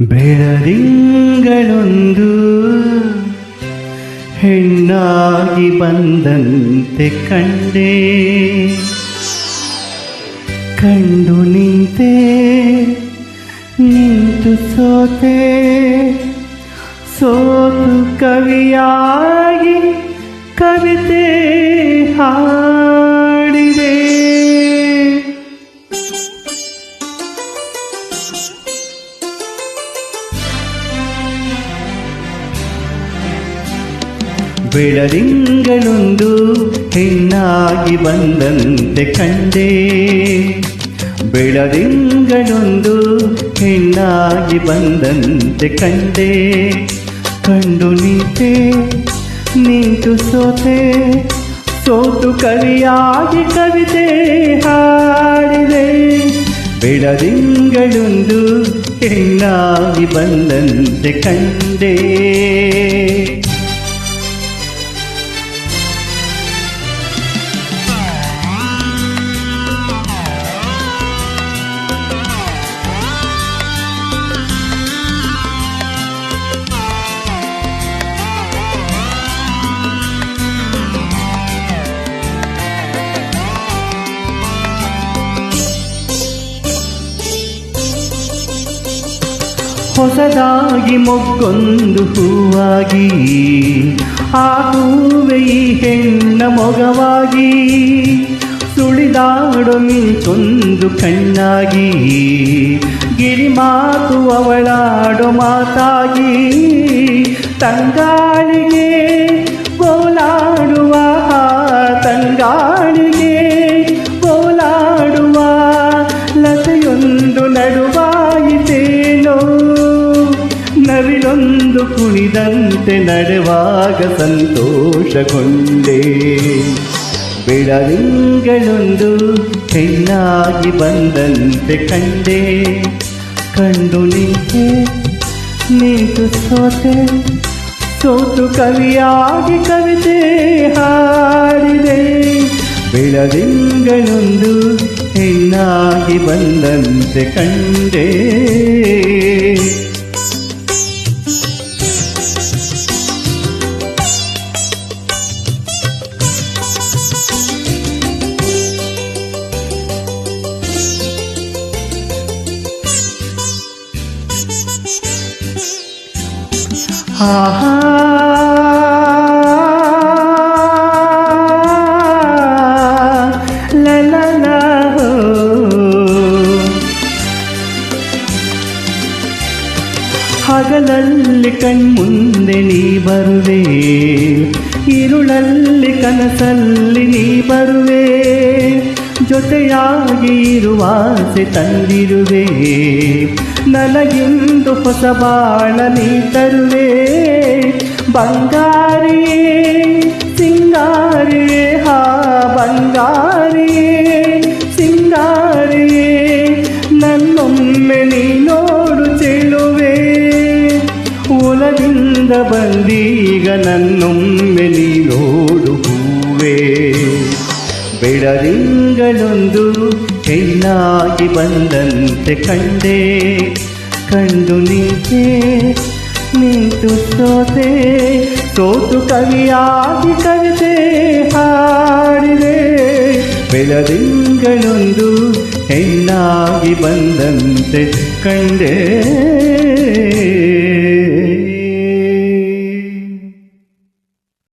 ಬೆಳದಿಂಗಳೊಂದು ಹೆಣ್ಣಾಗಿ ಬಂದಂತೆ ಕಂಡೆ, ಕಂಡು ನಿಂತೆ ನಿಂತು ಸೋತೆ, ಸೋತು ಕವಿಯಾಗಿ ಕವಿತೆ ಹಾಡಿದೆ. ಬೆಳದಿಂಗಳೊಂದು ಹೆಣ್ಣಾಗಿ ಬಂದಂತೆ ಕಂಡೆ, ಬೆಳದಿಂಗಳೊಂದು ಹೆಣ್ಣಾಗಿ ಬಂದಂತೆ ಕಂಡೆ, ಕಂಡು ನಿಂತೆ ನಿಂತು ಸೋತೆ, ಸೋತು ಕವಿಯಾಗಿ ಕವಿತೆ ಹಾಡಿದೆ. ಬೆಳದಿಂಗಳೊಂದು ಹೆಣ್ಣಾಗಿ ಬಂದಂತೆ ಕಂಡೆ. ಹೊಸದಾಗಿ ಮೊಗ್ಗೊಂದು ಹೂವಾಗಿ, ಆ ಹೂವೆ ಈ ಹೆಣ್ಣ ಮೊಗವಾಗಿ, ಸುಳಿದಾಡೋ ಮಿಂಚೊಂದು ಕಣ್ಣಾಗಿ, ಗಿರಿಮಾತು ಅವಳಾಡೋ ಮಾತಾಗಿ, ತಂಗಾಳಿಗೆ ಗೋಲಾಡುವ ತಂಗಾಳಿಗೆ ಗೋಲಾಡುವ ಲತೆಯೊಂದು ನಡುವಾಯಿತೇನೋ, ನವಿಲೊಂದು ಕುಣಿದಂತೆ ನಡೆವಾಗ ಸಂತೋಷಗೊಂಡೆ. ಬೆಳದಿಂಗಳೊಂದು ಹೆಣ್ಣಾಗಿ ಬಂದಂತೆ ಕಂಡೆ, ಕಂಡು ನಿಂತೆ ನಿಂತು ಸೋತೆ, ಸೋತು ಕವಿಯಾಗಿ ಕವಿತೆ ಹಾಡಿದೆ. ಬೆಳದಿಂಗಳೊಂದು ಹೆಣ್ಣಾಗಿ ಬಂದಂತೆ ಕಂಡೆ. ಆಹಾ ಲಲಲ, ಹಗಲಲ್ಲಿ ಕಣ್ಮುಂದೆ ನೀ ಬರುವೆ, ಇರುಳಲ್ಲಿ ಕನಸಲ್ಲಿ ನೀ ಬರುವೆ, ಜೊತೆಯಾಗಿ ಇರುವಾಸೆ ತಂದಿರುವೆ, ನನಗಿಂದು ಹೊಸ ಬಾಳ ನೀ ತರುವೆ. ಬಂಗಾರಿಯೇ ಸಿಂಗಾರಿಯೇ ಹಾ ಬಂಗಾರಿಯೇ ಸಿಂಗಾರಿಯೇ, ನನ್ನೊಮ್ಮೆ ನೀ ನೋಡು ಚೆಲುವೆ, ಒಲದಿಂದ ಬಂದೀಗ ನನ್ನೊಮ್ಮೆ ನೀ ನೋಡು ಹೂವೆ. ಬೆಳದಿಂಗಳೊಂದು ಹೆಣ್ಣಾಗಿ ಬಂದಂತೆ ಕಂಡೆ, ಕಂಡು ನಿಂತೆ ನಿಂತು ಸೋತೆ, ಸೋತು ಕವಿಯಾಗಿ ಕವಿತೆ ಹಾಡಿದೆ. ಬೆಳದಿಂಗಳೊಂದು ಹೆಣ್ಣಾಗಿ ಬಂದಂತೆ ಕಂಡೆ.